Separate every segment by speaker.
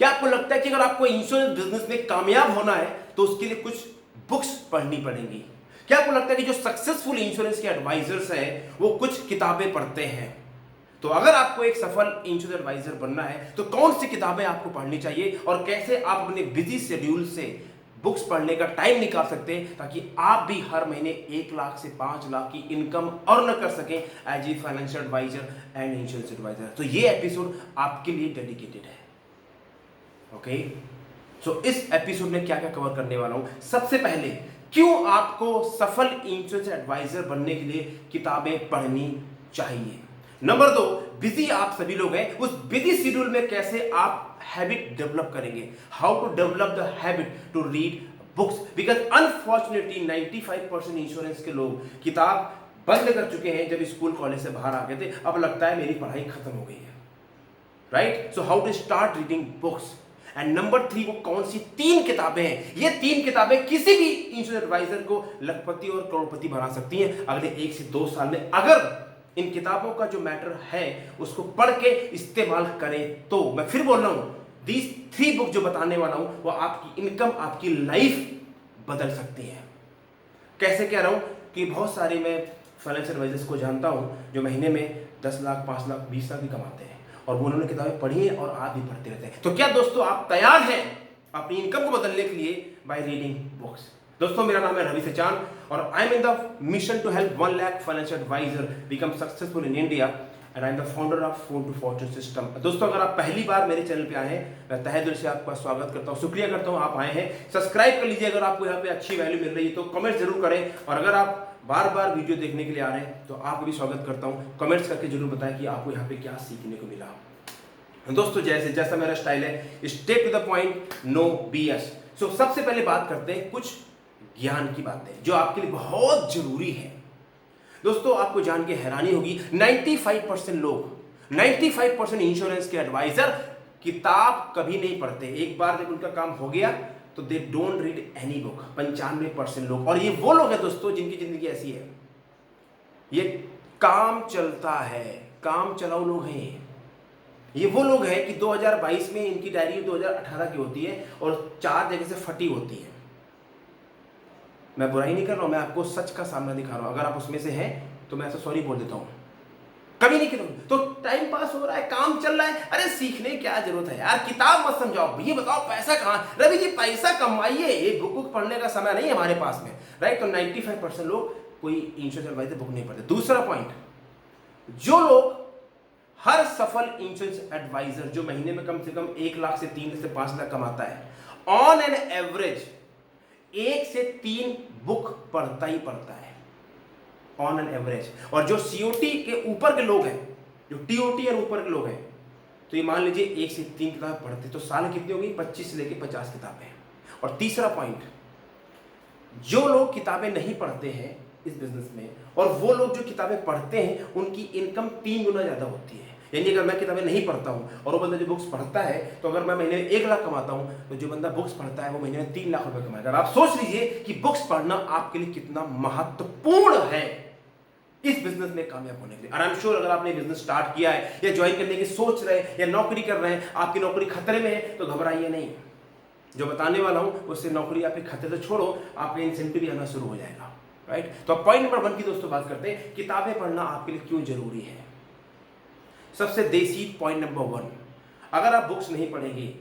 Speaker 1: क्या आपको लगता है कि अगर आपको इंश्योरेंस बिजनेस में कामयाब होना है तो उसके लिए कुछ बुक्स पढ़नी पड़ेंगी? क्या आपको लगता है कि जो सक्सेसफुल इंश्योरेंस के एडवाइजर्स हैं वो कुछ किताबें पढ़ते हैं? तो अगर आपको एक सफल इंश्योरेंस एडवाइजर बनना है तो कौन सी किताबें आपको पढ़नी चाहिए और कैसे आप अपने बिजी शेड्यूल से बुक्स पढ़ने का टाइम निकाल सकते हैं ताकि आप भी हर महीने 1 लाख से 5 लाख की इनकम अर्न कर सकें as a financial adviser and insurance adviser. तो ये एपिसोड आपके लिए डेडिकेटेड है। ओके, सो इस एपिसोड में क्या क्या कवर करने वाला हूं। सबसे पहले, क्यों आपको सफल इंश्योरेंस एडवाइजर बनने के लिए किताबें पढ़नी चाहिए। नंबर 2, बिजी आप सभी लोग हैं, उस बिजी शेड्यूल में कैसे आप हैबिट डेवलप करेंगे, how to develop the habit to read books, because unfortunately 95% insurance के लोग किताब बंद कर चुके हैं जब स्कूल कॉलेज से बाहर आ गए थे। अब लगता है मेरी पढ़ाई खत्म हो गई है, right. So how to start reading books. And number 3, वो कौन सी 3 किताबें हैं। ये 3 किताबें किसी भी इंश्योरेंस एडवाइजर को लखपति और करोड़पति बना सकती हैं अगले 1 से 2 साल में, अगर इन किताबों का जो मैटर है उसको पढ़ के इस्तेमाल करें। तो मैं फिर बोल रहा हूं, दीज 3 बुक जो बताने वाला हूं वो आपकी इनकम, आपकी लाइफ बदल सकती है। कैसे कह रहा हूं कि बहुत सारे मैं फाइनेंशियल एडवाइजर्स को जानता हूं जो महीने में 10 लाख, 5 लाख, 20 लाख भी कमाते हैं और वो उन्होंने किताबें पढ़ी हैं और आप भी पढ़ते रहते हैं। तो क्या दोस्तों आप तैयार हैं अपनी इनकम को बदलने के लिए बाय रीडिंग बुक्स? दोस्तों मेरा नाम है रवि सचान और I am in the mission to help 1 lakh financial advisor become successful in India and I am the founder of phone to fortune system. दोस्तों अगर आप पहली बार मेरे चैनल पे आए हैं, मैं तहे दिल से आपका स्वागत करता हूं, शुक्रिया करता हूं आप आए हैं। सब्सक्राइब कर लीजिए अगर आपको यहाँ पे अच्छी वैल्यू मिल रही है तो कमेंट जरूर करें, और अगर आप बार बार वीडियो देखने के लिए आ रहे हैं तो आपको भी स्वागत करता हूँ। कमेंट्स करके जरूर बताएं कि आपको यहाँ पे क्या सीखने को मिला। दोस्तों जैसा मेरा स्टाइल है, stay to the point, no BS. So सबसे पहले बात करते हैं कुछ ज्ञान की बातें जो आपके लिए बहुत जरूरी है। दोस्तों आपको जान के हैरानी होगी, 95% इंश्योरेंस के एडवाइजर किताब कभी नहीं पढ़ते। एक बार जब उनका काम हो गया तो they don't read any book, 95% लोग। और ये वो लोग हैं दोस्तों जिनकी जिंदगी ऐसी है, ये काम चलता है, काम चलाऊ लोग हैं। ये वो लोग हैं कि 2022 में इनकी डायरी 2018 की होती है और 4 जगह से फटी होती है। मैं बुराई नहीं कर रहा हूं, मैं आपको सच का सामना दिखा रहा हूं। अगर आप उसमें से हैं तो मैं ऐसा सॉरी बोल देता हूं, कभी नहीं करूंगा। तो टाइम पास हो रहा है, काम चल रहा है, अरे सीखने की क्या जरूरत है यार, किताब मत समझाओ, ये बताओ पैसा कहां। रवि जी पैसा कमाइए, ये बुक पढ़ने का समय नहीं है हमारे पास में, राइट। तो 95% लोग कोई इंश्योरेंस एडवाइजर बुक नहीं पढ़ते। दूसरा पॉइंट, जो लोग हर सफल इंश्योरेंस एडवाइजर जो महीने में कम से कम 1 लाख से 3 से 5 लाख कमाता है, ऑन एन एवरेज 1 से 3 बुक पढ़ता ही पढ़ता है, ऑन एन एवरेज। और जो सीओटी के ऊपर के लोग हैं, जो टीओटी और ऊपर के लोग हैं, तो ये मान लीजिए 1 से 3 किताब पढ़ते, तो साल कितनी होगी, 25 से लेकर 50 किताबें। और तीसरा पॉइंट, जो लोग किताबें नहीं पढ़ते हैं इस बिजनेस में और वो लोग जो किताबें पढ़ते हैं उनकी इनकम 3 गुना ज्यादा होती है। यानी अगर मैं किताबें नहीं पढ़ता हूं और वो बंदा जो बुक्स पढ़ता है, तो अगर मैं महीने में 1 लाख कमाता हूं तो जो बंदा बुक्स पढ़ता है वो महीने में 3 लाख रुपए कमाएगा। आप सोच लीजिए कि बुक्स पढ़ना आपके लिए कितना महत्वपूर्ण है इस बिजनेस में कामयाब होने के लिए। और आई एम श्योर अगर आपने बिजनेस स्टार्ट किया है या ज्वाइन करने की सोच रहे हैं या नौकरी कर रहे हैं, आपकी नौकरी खतरे में है, तो घबराइए नहीं। जो बताने वाला हूं उससे नौकरी आपके खतरे से छोड़ो, आपका इंसेंटिव भी आना शुरू हो जाएगा, राइट। तो पॉइंट नंबर 1 की दोस्तों बात करते हैं, किताबें पढ़ना आपके लिए क्यों जरूरी है। सबसे देसी पॉइंट नंबर 1, अगर आप बुक्स नहीं पढ़ेंगे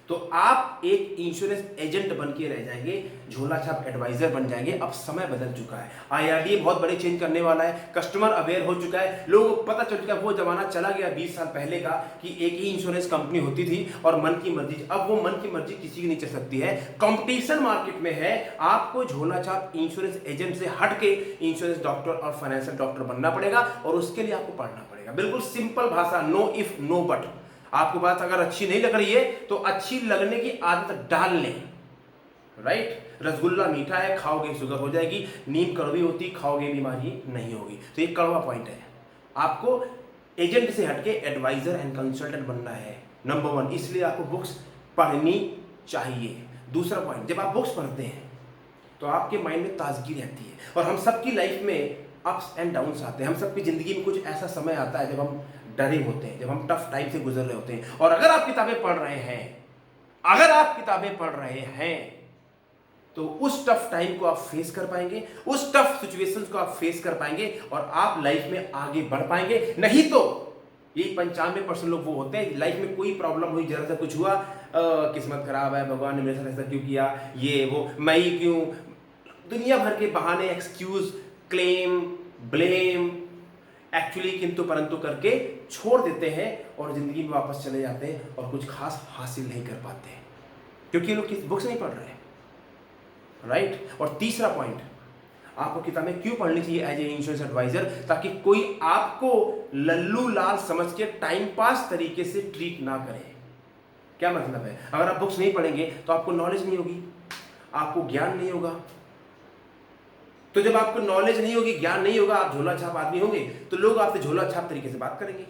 Speaker 1: तो आप एक इंश्योरेंस एजेंट बन के रह जाएंगे, झोला छाप एडवाइजर बन जाएंगे। अब समय बदल चुका है, आईआरडीए बहुत बड़े चेंज करने वाला है, कस्टमर अवेयर हो चुका है, लोगों को पता चल चुका है। वो जमाना चला गया 20 साल पहले का कि एक ही इंश्योरेंस कंपनी होती थी और मन की मर्जी। अब वो मन की मर्जी किसी की नहीं चल सकती है, कंपटीशन मार्केट में है। आपको झोला छाप इंश्योरेंस एजेंट से हट के इंश्योरेंस डॉक्टर और फाइनेंशियल डॉक्टर बनना पड़ेगा और उसके लिए आपको पढ़ना पड़ेगा। बिल्कुल सिंपल भाषा, नो इफ नो बट। आपको बात अगर अच्छी नहीं लग रही है तो अच्छी लगने की आदत डाल लें, राइट। रसगुल्ला मीठा है, खाओगे शुगर हो जाएगी, नीम कड़वी होती, खाओगे बीमारी नहीं होगी। तो ये कड़वा पॉइंट है। आपको एजेंट से हटके एडवाइजर एंड कंसल्टेंट बनना है, नंबर 1। इसलिए आपको बुक्स पढ़नी चाहिए। दूसरा पॉइंट, जब आप बुक्स पढ़ते हैं तो आपके माइंड में ताजगी रहती है। और हम सबकी लाइफ में अप्स एंड डाउन्स आते हैं, हम सबकी जिंदगी में कुछ ऐसा समय आता है जब हम डरे होते हैं, जब हम टफ टाइम से गुजर रहे होते हैं। और अगर आप किताबें पढ़ रहे हैं अगर आप किताबें पढ़ रहे हैं तो उस टफ टाइम को आप फेस कर पाएंगे, उस टफ सिचुएशंस को आप फेस कर पाएंगे और आप लाइफ में आगे बढ़ पाएंगे। नहीं तो यही 95% लोग वो होते हैं, लाइफ में कोई प्रॉब्लम हुई, जरा सा कुछ हुआ, किस्मत खराब है, भगवान ने मेरे साथ ऐसा क्यों किया, ये वो, मैं ही क्यों, दुनिया भर के बहाने, एक्सक्यूज, क्लेम, ब्लेम, एक्चुअली किंतु परंतु करके छोड़ देते हैं और जिंदगी में वापस चले जाते हैं और कुछ खास हासिल नहीं कर पाते हैं क्योंकि ये लोग किसी बुक्स नहीं पढ़ रहे हैं, राइट। और तीसरा पॉइंट, आपको किताबें क्यों पढ़नी चाहिए एज ए इंश्योरेंस एडवाइजर, ताकि कोई आपको लल्लू लाल समझ के टाइम पास तरीके से ट्रीट ना करे। क्या मतलब है, अगर आप बुक्स नहीं पढ़ेंगे तो आपको नॉलेज नहीं होगी, आपको ज्ञान नहीं होगा। तो जब आपको नॉलेज नहीं होगी, ज्ञान नहीं होगा, आप झोला छाप आदमी होंगे तो लोग आपसे झोला छाप तरीके से बात करेंगे।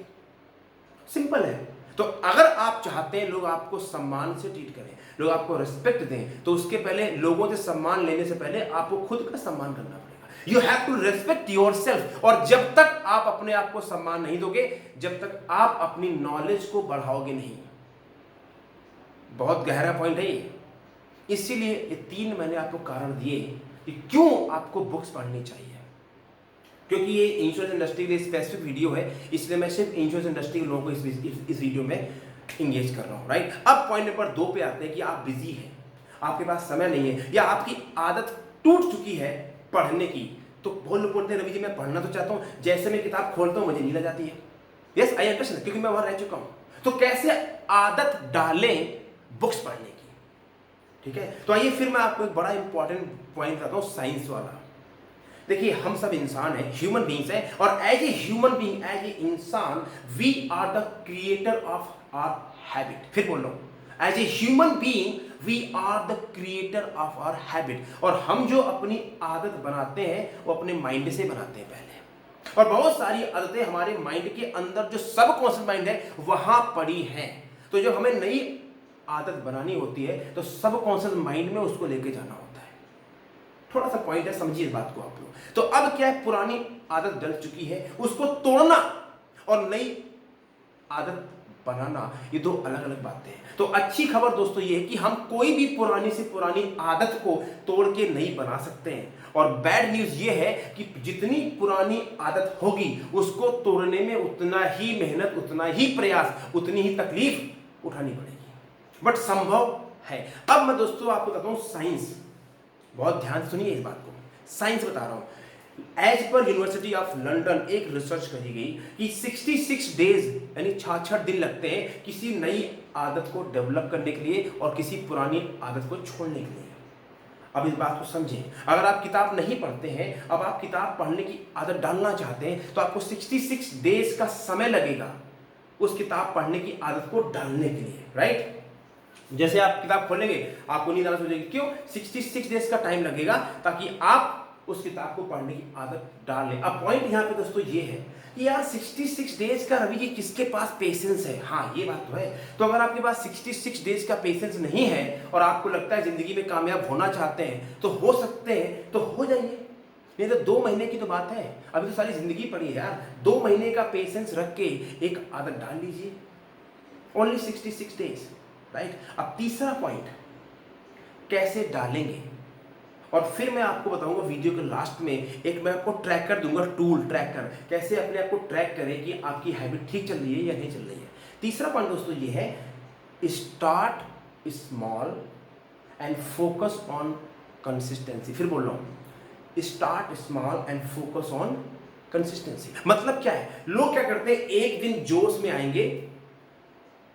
Speaker 1: सिंपल है। तो अगर आप चाहते हैं लोग आपको सम्मान से ट्रीट करें, लोग आपको रिस्पेक्ट दें, तो उसके पहले, लोगों से सम्मान लेने से पहले आपको खुद का सम्मान करना पड़ेगा। You have to respect yourself. और जब तक आप अपने आप को सम्मान नहीं दोगे, जब तक आप अपनी नॉलेज को बढ़ाओगे नहीं। बहुत गहरा पॉइंट है ये। इसीलिए ये 3 मैंने आपको कारण दिए कि क्यों आपको बुक्स पढ़नी चाहिए। क्योंकि ये इंश्योरेंस इंडस्ट्री के लिए स्पेसिफिक वीडियो है, इसलिए मैं सिर्फ इंश्योरेंस इंडस्ट्री के लोगों को इस वीडियो में इंगेज कर रहा हूँ, राइट। अब पॉइंट नंबर 2 पे आते हैं कि आप बिजी हैं, आपके पास समय नहीं है, या आपकी आदत टूट चुकी है पढ़ने की। तो बहुत लोग बोलते हैं रवि जी मैं पढ़ना तो चाहता हूँ, जैसे मैं किताब खोलता हूँ मुझे नींद आ जाती है। यस आई अंडरस्टैंड, क्योंकि मैं वहां रह चुका हूँ। तो कैसे आदत डालें बुक्स पढ़ने की, ठीक है। तो आइए फिर मैं आपको एक बड़ा इंपॉर्टेंट पॉइंट बताता हूँ, साइंस वाला। देखिए हम सब इंसान हैं, ह्यूमन बींग्स हैं, और as a human being, as a इंसान, we are the creator of our habit. फिर बोल रहा हूं, as a human being we are the creator of our habit. और हम जो अपनी आदत बनाते हैं वो अपने माइंड से बनाते हैं पहले, और बहुत सारी आदतें हमारे माइंड के अंदर, जो सबकॉन्शियस माइंड है, वहां पड़ी हैं। तो जब हमें नई आदत बनानी होती है तो सबकॉन्शियस माइंड में उसको लेके जाना होता है। थोड़ा सा पॉइंट है, समझिए इस बात को आप लोग। तो अब क्या है, पुरानी आदत डल चुकी है, उसको तोड़ना और नई आदत बनाना, ये 2 अलग अलग बातें हैं। तो अच्छी खबर दोस्तों ये है कि हम कोई भी पुरानी से पुरानी आदत को तोड़ के नहीं बना सकते हैं। और बैड न्यूज ये है कि जितनी पुरानी आदत होगी उसको तोड़ने में उतना ही मेहनत, उतना ही प्रयास, उतनी ही तकलीफ उठानी पड़ेगी, बट संभव है। अब मैं दोस्तों आपको बताता हूं साइंस, बहुत ध्यान सुनिए इस बात को, साइंस बता रहा हूं। As per university of London एक रिसर्च करी गई कि 66 डेज यानी 66 दिन लगते हैं किसी नई आदत को डेवलप करने के लिए और किसी पुरानी आदत को छोड़ने के लिए। अब इस बात को समझें, अगर आप किताब नहीं पढ़ते हैं, अब आप किताब पढ़ने की आदत डालना चाहते हैं, तो आपको 66 डेज का समय लगेगा उस किताब पढ़ने की आदत को डालने के लिए, राइट। जैसे आप किताब खोलेंगे आपको नींद आना शुरू हो जाएगी, क्यों? 66 डेज का टाइम लगेगा ताकि आप उस किताब को पढ़ने की आदत डाल लें। अब पॉइंट यहाँ पे दोस्तों ये है कि यार 66 डेज का रवि जी किसके पास पेशेंस है? हाँ ये बात तो है। तो अगर आपके पास 66 डेज का पेशेंस नहीं है और आपको लगता है जिंदगी में कामयाब होना चाहते हैं, तो हो सकते हैं तो हो जाइए, नहीं तो 2 महीने की तो बात है, अभी तो सारी जिंदगी पड़ी है यार। 2 महीने का पेशेंस रख के एक आदत डाल लीजिए, ओनली 66 डेज, राइट। अब तीसरा पॉइंट, कैसे डालेंगे, और फिर मैं आपको बताऊंगा वीडियो के लास्ट में, एक मैं आपको ट्रैकर दूंगा, टूल ट्रैकर, कैसे अपने आप को ट्रैक करें कि आपकी हैबिट ठीक चल रही है या नहीं चल रही है। तीसरा पॉइंट दोस्तों ये है, start small and focus on consistency. फिर बोल रहा हूं, start small and focus on consistency. मतलब क्या है, लोग क्या करते हैं, एक दिन जोश में आएंगे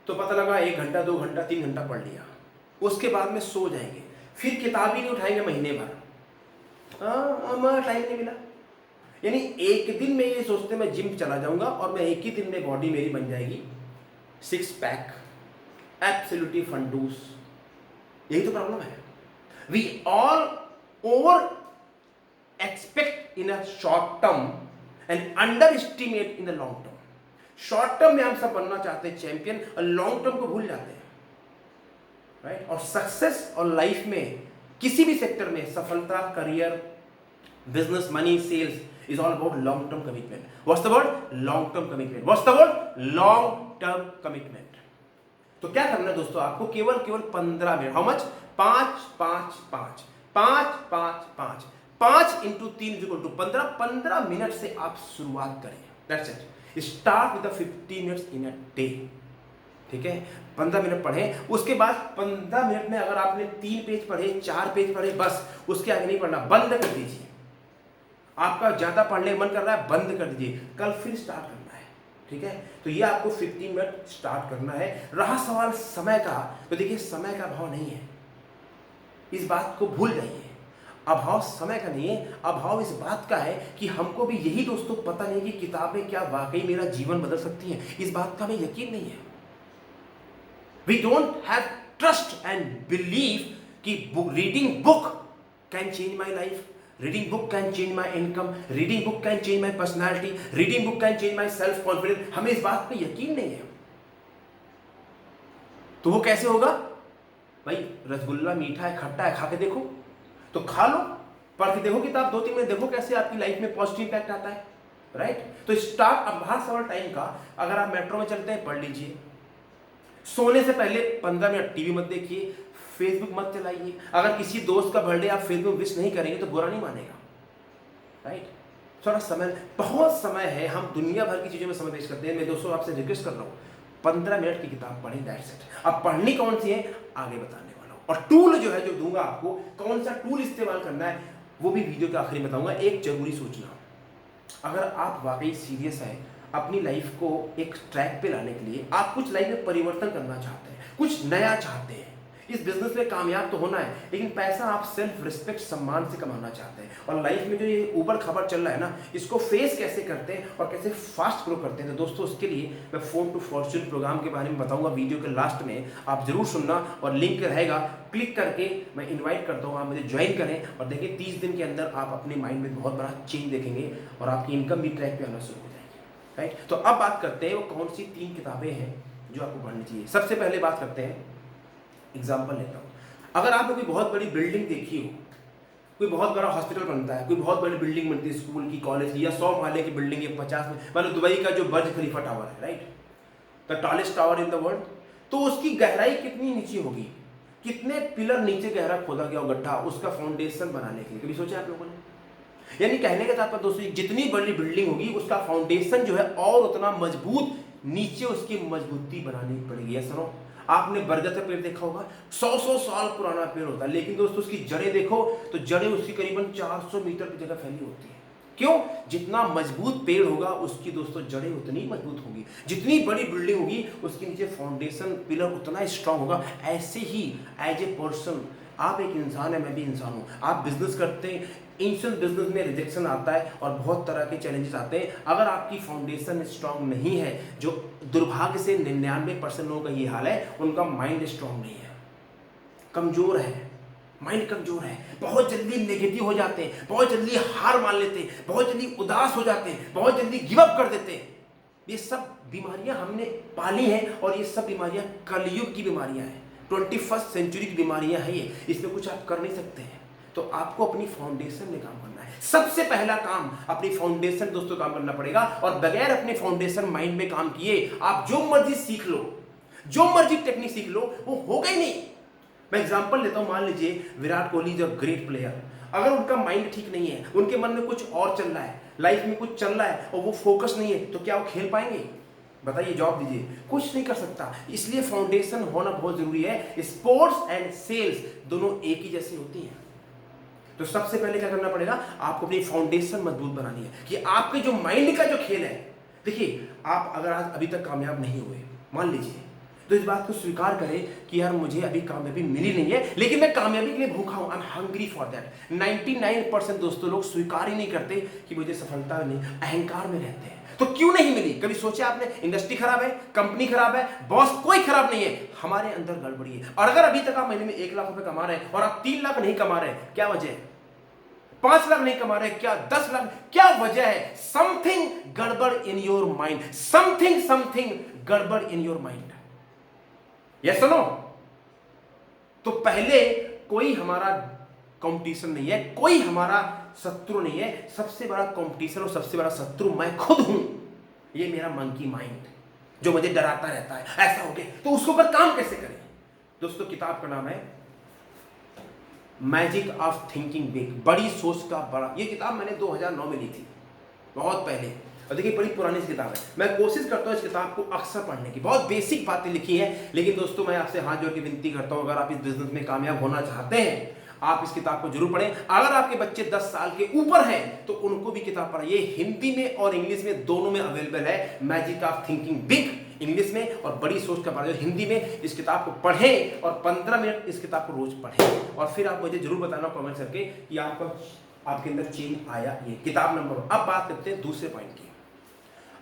Speaker 1: तो पता लगा 1 घंटा 2 घंटा 3 घंटा पढ़ लिया, उसके बाद में सो जाएंगे, फिर किताब ही नहीं उठाएंगे महीने भर, हमारा टाइम नहीं मिला। यानी एक दिन में ये सोचते मैं जिम चला जाऊंगा और मैं एक ही दिन में बॉडी मेरी बन जाएगी 6 पैक, एब्सोल्युटली फंडूस। यही तो प्रॉब्लम है। We all over expect in a short term and underestimate in the long term. Short term में हम सब बनना चाहते हैं चैंपियन, और लॉन्ग टर्म को भूल जाते हैं, राइट। और सक्सेस और लाइफ में किसी भी सेक्टर में सफलता, career, business, money, sales is all about long term commitment. What's the word? Long term commitment. What's the word? Long term commitment. तो क्या करना है दोस्तों, आपको केवल 15 minute, how much, 5 5 5 5 5 into 3 = 15, 15 minute से आप शुरुआत करें। That's it, start with 50 minutes in a day. ठीक है, 15 मिनट पढ़ें, उसके बाद 15 मिनट में अगर आपने 3 पेज पढ़े, 4 पेज पढ़े, बस उसके आगे नहीं पढ़ना, बंद कर दीजिए। आपका ज्यादा पढ़ने का मन कर रहा है, बंद कर दीजिए, कल फिर स्टार्ट करना है। ठीक है, तो ये आपको 15 मिनट स्टार्ट करना है। रहा सवाल समय का, तो देखिए समय का अभाव नहीं है, इस बात को भूल जाइए। अभाव समय का नहीं है, अभाव इस बात का है कि हमको भी यही दोस्तों पता नहीं कि किताबें क्या वाकई मेरा जीवन बदल सकती हैं, इस बात का हमें यकीन नहीं है। We don't have trust and believe कि reading book can change my life, reading book can change my income, reading book can change my personality, reading book can change my self confidence. हमें इस बात पे यकीन नहीं है। तो वो कैसे होगा भाई, रसगुल्ला मीठा है, खट्टा है, खा के देखो, तो खा लो, पढ़ के देखो किताब, 2-3 महीने देखो कैसे आपकी लाइफ में पॉजिटिव इम्पैक्ट आता है। राइट, तो स्टार्ट। अब हर सवाल टाइम का, अगर आप मेट्रो में चलते हैं पढ़ लीजिए, सोने से पहले 15 मिनट टीवी मत देखिए, फेसबुक मत चलाइए। अगर किसी दोस्त का बर्थडे आप फेसबुक विश नहीं करेंगे तो बुरा नहीं मानेगा। राइट, थोड़ा समय, बहुत समय है, हम दुनिया भर की चीजों में समय वेस्ट करते हैं। मैं दोस्तों आपसे रिक्वेस्ट कर रहा हूँ, 15 मिनट की किताब पढ़ें, दैट्स इट। अब पढ़नी कौन सी है आगे बताने वाला हूँ, और टूल जो है जो दूंगा आपको, कौन सा टूल इस्तेमाल करना है वो भी वीडियो के आखिरी में बताऊंगा। एक जरूरी सूचना, अगर आप वाकई सीरियस हैं अपनी लाइफ को एक ट्रैक पे लाने के लिए, आप कुछ लाइफ में परिवर्तन करना चाहते हैं, कुछ नया चाहते हैं, इस बिजनेस में कामयाब तो होना है, लेकिन पैसा आप सेल्फ रिस्पेक्ट, सम्मान से कमाना चाहते हैं, और लाइफ में जो ये ऊबड़ खबर चल रहा है ना, इसको फेस कैसे करते हैं और कैसे फास्ट ग्रो करते हैं, तो दोस्तों उसके लिए मैं फोन टू फॉर्च्यून प्रोग्राम के बारे में बताऊंगा वीडियो के लास्ट में। आप जरूर सुनना, और लिंक रहेगा, क्लिक करके मैं इन्वाइट करता हूँ, आप मुझे ज्वाइन करें, और देखिए 30 दिन के अंदर आप अपने माइंड में बहुत बड़ा चेंज देखेंगे और आपकी इनकम भी ट्रैक पे आना शुरू हो जाएगी। राइट, तो अब बात करते हैं वो कौन सी 3 किताबें हैं जो आपको पढ़नी चाहिए। सबसे पहले बात करते हैं, एग्जाम्पल लेता हूँ, अगर आपने कोई बहुत बड़ी बिल्डिंग देखी हो, कोई बहुत बड़ा हॉस्पिटल बनता है, कोई बहुत बड़ी बिल्डिंग बनती है, स्कूल की, कॉलेज की, या 100 माले की बिल्डिंग है, 50 में, मतलब दुबई का जो बर्ज खलीफा टावर है, right, the tallest tower in the world, तो उसकी गहराई कितनी नीचे होगी, कितने पिलर नीचे गहरा खोदा गया हो गड्ढा उसका फाउंडेशन बनाने के लिए, कभी सोचा आप लोगों ने? यानी कहने का तात्पर्य दोस्तों, जितनी बड़ी बिल्डिंग होगी उसका फाउंडेशन जो है और उतना मजबूत, नीचे उसकी मजबूती बनानी पड़ेगी। सुनो, आपने बरगद का पेड़ देखा होगा, 100 साल पुराना पेड़ होता है, लेकिन दोस्तों उसकी जड़ें देखो तो जड़ें उसकी करीबन 400 मीटर की जगह फैली होती है। क्यों? जितना मजबूत पेड़ होगा उसकी दोस्तों जड़ें उतनी मजबूत होगी, जितनी बड़ी बिल्डिंग होगी उसके नीचे फाउंडेशन पिलर उतना स्ट्रांग होगा। ऐसे ही एज ए पर्सन, आप एक इंसान है, मैं भी इंसान हूँ, आप बिजनेस करते हैं, इंश्योरेंस बिजनेस में रिजेक्शन आता है और बहुत तरह के चैलेंजेस आते हैं। अगर आपकी फाउंडेशन स्ट्रांग नहीं है, जो दुर्भाग्य से 99% लोगों का ये हाल है, उनका माइंड स्ट्रांग नहीं है, कमजोर है, माइंड कमजोर है, बहुत जल्दी नेगेटिव हो जाते हैं, बहुत जल्दी हार मान लेते हैं, बहुत जल्दी उदास हो जाते हैं, बहुत जल्दी गिव अप कर देते हैं। ये सब बीमारियां हमने पाली हैं, और ये सब बीमारियां कलयुग की बीमारियां हैं, 21st सेंचुरी की बीमारियां हैं ये, इसमें कुछ आप कर नहीं सकते हैं। तो आपको अपनी फाउंडेशन में काम करना है। सबसे पहला काम अपनी फाउंडेशन दोस्तों काम करना पड़ेगा, और बगैर अपने फाउंडेशन माइंड में काम किए आप जो मर्जी सीख लो, जो मर्जी टेक्निक सीख लो, वो होगा ही नहीं। मैं एग्जांपल लेता हूं, मान लीजिए Virat Kohli is a great player, अगर उनका माइंड ठीक नहीं है, उनके मन में कुछ और चल रहा है, लाइफ में कुछ चल रहा है और वो फोकस नहीं है, तो क्या वो खेल पाएंगे? बताइए, जवाब दीजिए, कुछ नहीं कर सकता। इसलिए फाउंडेशन होना बहुत जरूरी है। स्पोर्ट्स एंड सेल्स दोनों एक ही जैसी होती हैं। तो सबसे पहले क्या करना पड़ेगा, आपको अपनी फाउंडेशन मजबूत बनानी है कि आपके जो माइंड का जो खेल है, देखिए आप अगर आज अभी तक कामयाब नहीं हुए, मान लीजिए, तो इस बात को स्वीकार करें कि यार मुझे अभी कामयाबी मिली नहीं है, लेकिन मैं कामयाबी के लिए भूखा हूं, I am hungry for that. 99% दोस्तों लोग स्वीकार ही नहीं करते कि मुझे सफलता नहीं, अहंकार में रहते हैं। तो क्यों नहीं मिली? कभी सोचा आपने? इंडस्ट्री खराब है, कंपनी खराब है, बॉस कोई खराब नहीं है, हमारे अंदर गड़बड़ी है। और अगर अभी तक आप महीने में 1 लाख रुपए कमा रहे हैं और आप 3 लाख नहीं कमा रहे, क्या वजह है? 5 लाख नहीं कमा रहे, क्या 10 लाख, क्या वजह है? समथिंग गड़बड़ इन योर माइंड, समथिंग गड़बड़ इन योर माइंड। यस और नो? तो पहले कोई हमारा कंपटीशन नहीं है, कोई हमारा शत्रु नहीं है, सबसे बड़ा कंपटीशन और सबसे बड़ा शत्रु मैं खुद हूं, ये मेरा मंकी माइंड। जो मुझे डराता रहता है ऐसा हो गया, तो उसके ऊपर काम कैसे करें। दोस्तों किताब का नाम है मैजिक ऑफ थिंकिंग बिग, बड़ी सोच का बड़ा। ये किताब मैंने 2009 में ली थी, बहुत पहले। और देखिए बड़ी पुरानी सी किताब है। मैं कोशिश करता हूँ इस किताब को अक्सर पढ़ने की, बहुत बेसिक बातें लिखी हैं। लेकिन दोस्तों मैं आपसे हाथ जोड़ के विनती करता हूँ, अगर आप इस बिजनेस में कामयाब होना चाहते हैं, आप इस किताब को जरूर पढ़ें। अगर आपके बच्चे 10 साल के ऊपर हैं तो उनको भी किताब पढ़ें। ये हिंदी में और इंग्लिश में दोनों में अवेलेबल है। Magic of thinking big English में और बड़ी सोच का बड़ा हिंदी में। इस किताब को पढ़ें और 15 मिनट इस किताब को रोज पढ़ें, और फिर आप मुझे जरूर बताना कमेंट करके कि आपके अंदर चेंज आया। ये किताब नंबर। अब बात करते हैं दूसरे पॉइंट की।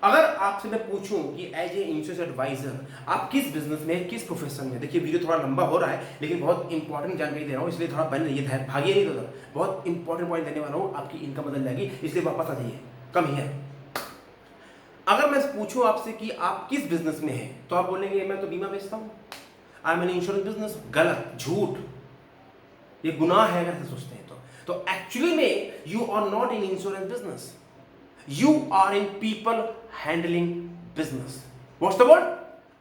Speaker 1: अगर आपसे मैं पूछूं कि एज ए इंश्योरेंस एडवाइजर आप किस बिजनेस में, किस प्रोफेशन में, देखिए वीडियो थोड़ा लंबा हो रहा है लेकिन बहुत इंपॉर्टेंट जानकारी दे रहा हूं, इसलिए थोड़ा बने रहिए, भागिए नहीं तो बहुत इंपॉर्टेंट पॉइंट देने वाला हूं, आपकी इनकम बदल जाएगी, इसलिए वापस आ जाइए, कम ही है। अगर मैं पूछूं आपसे कि आप किस बिजनेस में हैं तो आप बोलेंगे मैं तो बीमा बेचता हूं, I am an insurance business. गलत, झूठ, ये गुनाह है अगर सोचते हैं तो एक्चुअली में you are not in insurance business, You are in people handling business. What's the word?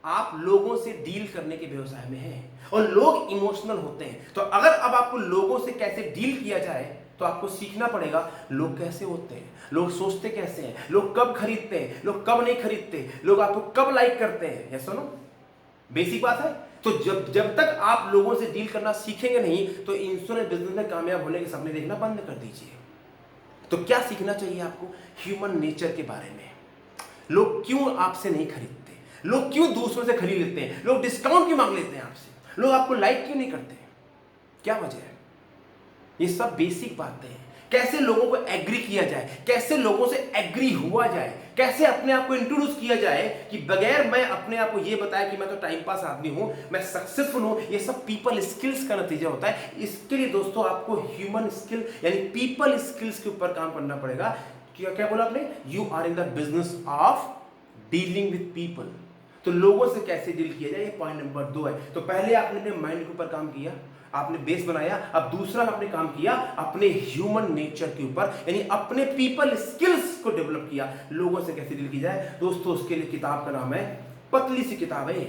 Speaker 1: आप लोगों से डील करने के व्यवसाय में हैं और लोग इमोशनल होते हैं। तो अगर अब आपको लोगों से कैसे डील किया जाए तो आपको सीखना पड़ेगा लोग कैसे होते हैं, लोग सोचते कैसे हैं, लोग कब खरीदते हैं, लोग कब नहीं खरीदते, लोग आपको कब लाइक करते हैं। ये सुनो, बेसिक बात है। तो जब तक आप लोगों से डील करना सीखेंगे नहीं तो इंश्योरेंस बिजनेस में कामयाब होने के सपने देखना बंद कर दीजिए। तो क्या सीखना चाहिए आपको? ह्यूमन नेचर के बारे में। लोग क्यों आपसे नहीं खरीदते, लोग क्यों दूसरों से खरीद लेते हैं, लोग डिस्काउंट क्यों मांग लेते हैं आपसे, लोग आपको लाइक क्यों नहीं करते, क्या वजह है? ये सब बेसिक बातें हैं। कैसे लोगों को एग्री किया जाए, कैसे लोगों से एग्री हुआ जाए, कैसे अपने आप को इंट्रोड्यूस किया जाए कि बगैर मैं अपने आप को ये बताया कि मैं तो टाइम पास आदमी हूं, मैं सक्सेसफुल हूं। ये सब पीपल स्किल्स का नतीजा होता है। इसके लिए दोस्तों आपको ह्यूमन स्किल यानी पीपल स्किल्स के ऊपर काम करना पड़ेगा। क्या बोला आपने? You are in the business of dealing with people. तो लोगों से कैसे डील किया जाए, ये पॉइंट नंबर 2 है। तो पहले आपने अपने माइंड के ऊपर काम किया, आपने बेस बनाया। अब दूसरा आपने काम किया अपने ह्यूमन नेचर के ऊपर, यानी अपने पीपल स्किल्स को डेवलप किया। लोगों से कैसे डील की जाए दोस्तों, उसके लिए किताब का नाम है, पतली सी किताब है,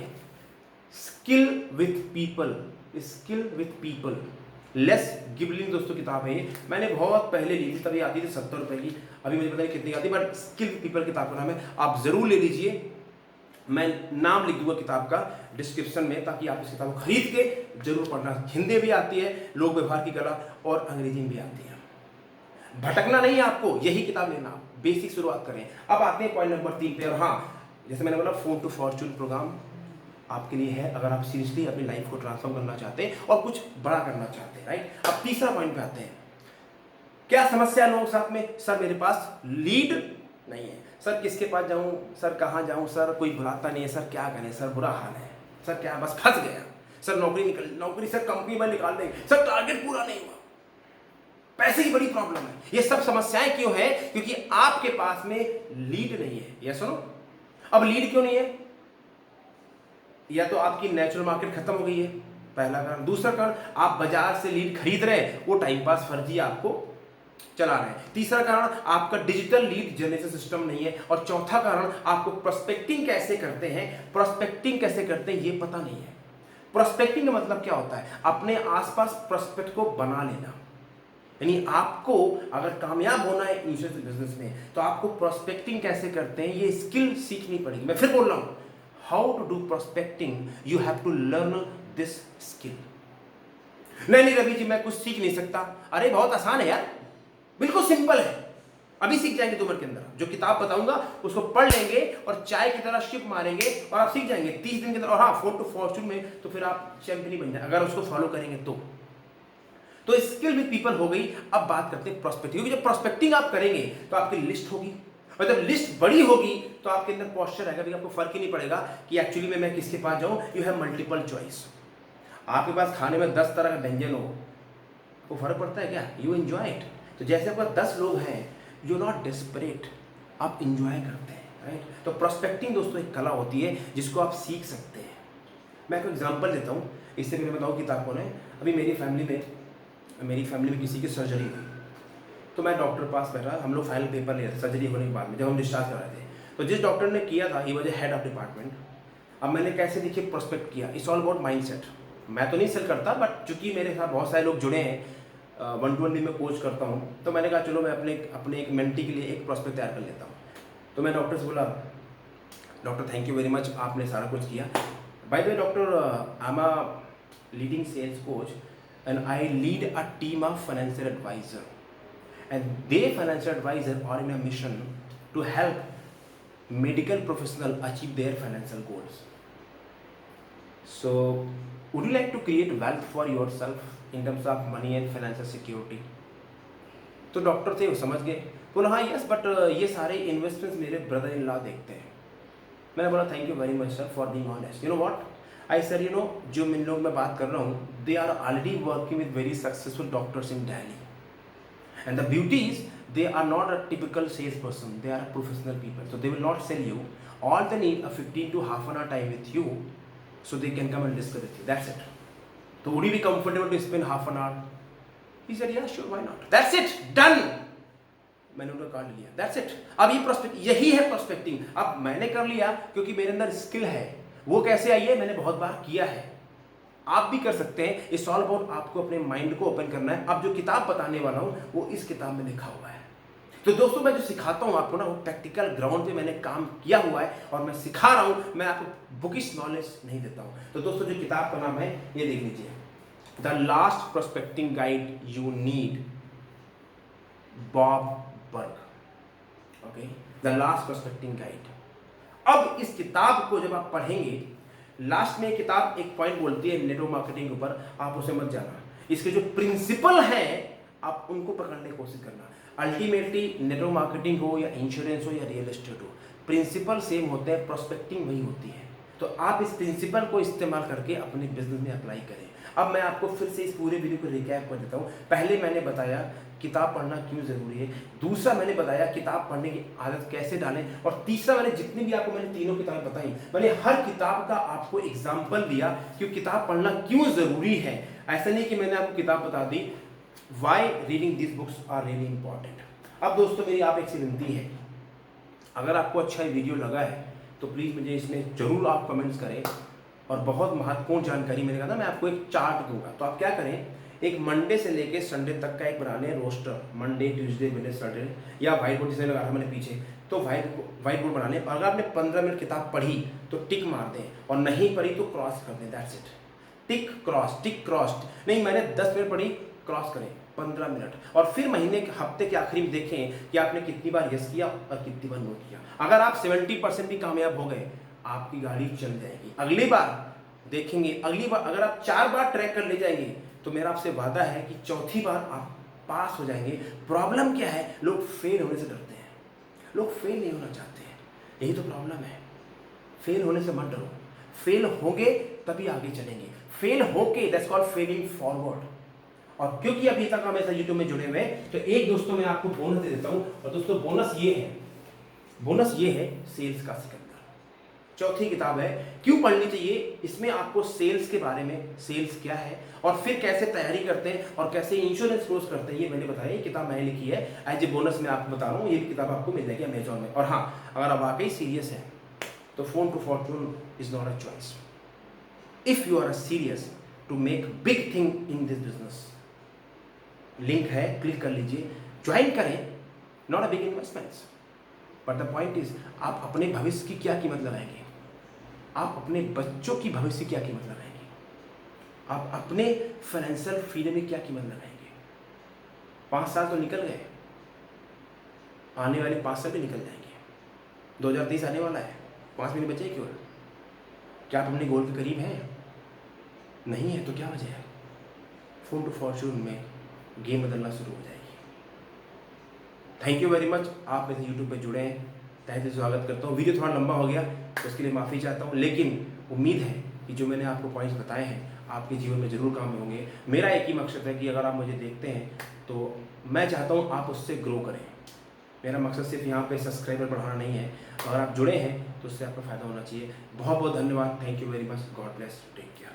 Speaker 1: skill with people, skill with people, Les Giblin दोस्तों किताब है ये। मैंने बहुत पहले ली थी, तभी आती थी 70 रुपए की, अभी मुझे पता नहीं कितनी आती, बट स्किल विथ पीपल किताब का नाम है। आप जरूर ले लीजिए, मैं नाम लिख दूंगा किताब का डिस्क्रिप्शन में, ताकि आप इस किताब को खरीद के जरूर पढ़ना। हिंदी भी आती है, लोक व्यवहार की कला, और अंग्रेजी में भी आती है। भटकना नहीं है आपको, यही किताब लेना, बेसिक शुरुआत करें। अब आते हैं पॉइंट नंबर 3 पे। और हाँ, जैसे मैंने बोला, फोन टू फॉर्चून प्रोग्राम आपके लिए है अगर आप सीरियसली अपनी लाइफ को ट्रांसफॉर्म करना चाहते हैं और कुछ बड़ा करना चाहते हैं, राइट। अब तीसरा पॉइंट पे आते हैं। क्या समस्या है लोगों के साथ में? सर मेरे पास लीड नहीं है, सर किसके पास जाऊं, सर कहाँ जाऊं, सर कोई बुलाता नहीं है, सर क्या करें, सर बुरा हाल है, सर क्या बस फंस गया, सर नौकरी सर कंपनी में निकाल देंगे, सर टारगेट पूरा नहीं हुआ, पैसे की बड़ी प्रॉब्लम है। ये सब समस्याएं क्यों है? क्योंकि आपके पास में लीड नहीं है। ये सुनो, अब लीड क्यों नहीं है? या तो आपकी नेचुरल मार्केट खत्म हो गई है, पहला कारण। दूसरा कारण, आप बाजार से लीड खरीद रहे हैं, वो टाइम पास फर्जी आपको चला रहे हैं। तीसरा कारण, आपका डिजिटल लीड जनरेशन सिस्टम नहीं है। और चौथा कारण, आपको प्रोस्पेक्टिंग कैसे करते हैं ये पता नहीं है। प्रोस्पेक्टिंग का मतलब क्या होता है? अपने आसपास प्रोस्पेक्ट को बना लेना। यानी आपको अगर कामयाब होना है इंश्योरेंस बिजनेस में तो आपको प्रोस्पेक्टिंग कैसे करते हैं ये स्किल सीखनी पड़ेगी। मैं फिर बोल रहा हूं, how to do prospecting, you have to learn this skill. नहीं रवि जी मैं कुछ सीख नहीं सकता। अरे बहुत आसान है यार, बिल्कुल सिंपल है, अभी सीख जाएंगे 2 मिनट के अंदर। जो किताब बताऊंगा उसको पढ़ लेंगे और चाय की तरह शिप मारेंगे और आप सीख जाएंगे 30 दिन के अंदर। और हाँ, फोन टू फॉर्चून में तो फिर आप चैंपियन बन जाए अगर उसको फॉलो करेंगे तो स्किल विद पीपल हो गई। अब बात करते हैं प्रोस्पेक्टिंग, क्योंकि जब प्रोस्पेक्टिंग आप करेंगे तो आपकी लिस्ट होगी, और जब लिस्ट बड़ी होगी तो आपके अंदर पॉस्चर आएगा, आपको फर्क ही नहीं पड़ेगा कि एक्चुअली में मैं किसके पास जाऊं। You have multiple choice. आपके पास खाने में 10 तरह का व्यंजन हो, वो फर्क पड़ता है क्या? You enjoy it. तो जैसे आपके 10 लोग हैं, यू नॉट डेस्परेट, आप इंजॉय करते हैं, राइट। तो प्रोस्पेक्टिंग दोस्तों एक कला होती है जिसको आप सीख सकते हैं। मैं एक एग्जांपल देता हूँ, इससे पहले बताऊँ किताब कौन है। अभी मेरी फैमिली में किसी की सर्जरी हुई, तो मैं डॉक्टर पास बैठा, हम लोग फाइनल पेपर ले रहे थे सर्जरी होने के बाद में, जब हम डिस्चार्ज कर रहे थे। तो जिस डॉक्टर ने किया था, he was a head of department. अब मैंने कैसे देखिए प्रोस्पेक्ट किया, इट्स ऑल अबाउट माइंडसेट। मैं तो नहीं सेल करता, बट चूंकि मेरे साथ बहुत सारे लोग जुड़े हैं, 120 में कोच करता हूँ, तो मैंने कहा चलो मैं अपने एक मेंटी के लिए एक प्रोस्पेक्ट तैयार कर लेता हूँ। तो मैं डॉक्टर से बोला, doctor thank you very much, आपने सारा कुछ किया। By the way doctor, I am a leading sales coach and I lead a team of financial adviser, and they financial advisor are in a mission to help medical professional achieve their financial goals. So would you like to create wealth for yourself in terms of money and financial security? तो doctor थे वो समझ गए, बोला हाँ yes, but ये सारे investments मेरे ब्रदर इन लॉ देखते हैं। मैंने बोला thank you very much sir for being honest. You know what I sir, you know जो इन लोग मैं बात कर रहा हूँ, they are already working with very successful doctors in Delhi, and the beauty is they are not a typical salesperson, they are professional people, so they will not sell you. All they need a 15 to half an hour time with you, so they can come and discuss with you, that's it. So would you be comfortable to spend half an hour? He said yeah sure, why not, that's it, done. मैंने उनका card लिया, that's it. अब ये prospect, यही है prospecting. अब मैंने कर लिया क्योंकि मेरे अंदर स्किल है। वो कैसे आई है, मैंने बहुत बार किया है, आप भी कर सकते हैं। इट्स ऑल अबाउट आपको अपने माइंड को ओपन करना है। अब जो किताब बताने वाला हूं वो इस किताब में लिखा हुआ है। तो दोस्तों मैं जो सिखाता हूं आपको ना, वो प्रैक्टिकल ग्राउंड पे मैंने काम किया हुआ है और मैं सिखा रहा हूं, मैं आपको बुकिश नॉलेज नहीं देता हूं। तो दोस्तों जो किताब का नाम है ये देख लीजिए, the last prospecting guide you need, Bob Burg. Okay, the last prospecting guide. अब इस किताब को जब आप पढ़ेंगे, लास्ट में किताब एक पॉइंट बोलती है नेटवर्क मार्केटिंग के ऊपर, आप उसे मत जाना। इसके जो प्रिंसिपल हैं आप उनको पकड़ने की कोशिश करना। अल्टीमेटली नेटवर्क मार्केटिंग हो या इंश्योरेंस हो या रियल एस्टेट हो, प्रिंसिपल सेम होते हैं, प्रोस्पेक्टिंग वही होती है। तो आप इस प्रिंसिपल को इस्तेमाल करके अपने बिजनेस में अप्लाई करें। अब मैं आपको फिर से इस पूरे वीडियो को रिकैप कर देता हूँ। पहले मैंने बताया किताब पढ़ना क्यों ज़रूरी है, दूसरा मैंने बताया किताब पढ़ने की आदत कैसे डालें, और तीसरा मैंने जितनी भी आपको मैंने तीनों किताबें बताई, मैंने हर किताब का आपको एग्जाम्पल दिया कि किताब पढ़ना क्यों ज़रूरी है। ऐसा नहीं कि मैंने आपको किताब बता दी, why reading this books are really important. अब दोस्तों मेरी आप एक सी विनती है, अगर आपको अच्छा ये वीडियो लगा है तो प्लीज़ मुझे इसमें ज़रूर आप कमेंट्स करें। और बहुत महत्वपूर्ण जानकारी मैंने कहा था मैं आपको एक चार्ट दूंगा, तो आप क्या करें, एक मंडे से लेके संडे तक का एक बना लें roster, Monday Tuesday Wednesday Saturday, या व्हाइट बोर्ड जिसने लगा था मैंने पीछे, तो व्हाइट बोर्ड बना लें। और अगर आपने 15 मिनट किताब पढ़ी तो टिक मार दें, और नहीं पढ़ी तो क्रॉस कर दें, दैट्स इट। टिक क्रॉस नहीं, मैंने 10 मिनट पढ़ी, क्रॉस करें 15 मिनट, और फिर महीने के हफ्ते के आखिरी में देखें कि आपने कितनी बार यस किया और कितनी बार नो किया। अगर आप 70% भी कामयाब हो गए, आपकी गाड़ी चल जाएगी। अगली बार देखेंगे, अगली बार अगर आप 4 बार ट्रैक कर ले जाएंगे तो मेरा आपसे वादा है कि चौथी बार आप पास हो जाएंगे। प्रॉब्लम क्या है, लोग फेल होने से डरते हैं, लोग फेल नहीं होना चाहते हैं, यही तो प्रॉब्लम है। फेल होने से मत डरो, फेल होंगे तभी आगे चलेंगे, फेल होके दैट्स कॉल्ड फेलिंग फॉरवर्ड। और क्योंकि अभी तक हम ऐसा यूट्यूब में जुड़े हुए हैं, तो एक दोस्तों मैं आपको बोनस दे देता हूं। और दोस्तों बोनस ये है सेल्स का सिकंदर, चौथी किताब है। क्यों पढ़नी चाहिए, इसमें आपको सेल्स के बारे में, सेल्स क्या है और फिर कैसे तैयारी करते हैं और कैसे इंश्योरेंस क्लोज करते हैं, ये मैंने बताया। ये किताब मैंने लिखी है, एज ए बोनस मैं आपको बता रहा हूँ। ये भी किताब आपको मिल जाएगी अमेजॉन में। और हाँ, अगर आप वाकई सीरियस हैं तो phone to fortune is not a choice. If you are serious to make big thing in this business, link है, क्लिक कर लीजिए, ज्वाइन करें। Not a big investments, but the point is आप अपने भविष्य की क्या कीमत लगाएंगे, आप अपने बच्चों की भविष्य की क्या कीमत लगाएंगे, आप अपने फाइनेंशियल फ्रीडम में क्या कीमत लगाएंगे। 5 साल तो निकल गए, आने वाले 5 साल भी निकल जाएंगे। 2023 आने वाला है, 5 महीने बचे क्यों? क्या आप अपने गोल के करीब हैं? नहीं है तो क्या वजह है? फोन टू फॉर्चून में गेम बदलना शुरू हो जाएगी। थैंक यू वेरी मच, आप मेरे यूट्यूब पे जुड़े हैं, तहे दिल से स्वागत करता हूँ। वीडियो थोड़ा लंबा हो गया तो उसके लिए माफ़ी चाहता हूँ, लेकिन उम्मीद है कि जो मैंने आपको पॉइंट्स बताए हैं आपके जीवन में ज़रूर काम में होंगे। मेरा एक ही मकसद है कि अगर आप मुझे देखते हैं तो मैं चाहता हूँ आप उससे ग्रो करें। मेरा मकसद सिर्फ यहाँ पे सब्सक्राइबर बढ़ाना नहीं है, अगर आप जुड़े हैं तो उससे आपको फ़ायदा होना चाहिए। बहुत बहुत धन्यवाद, thank you very much, God bless, take care.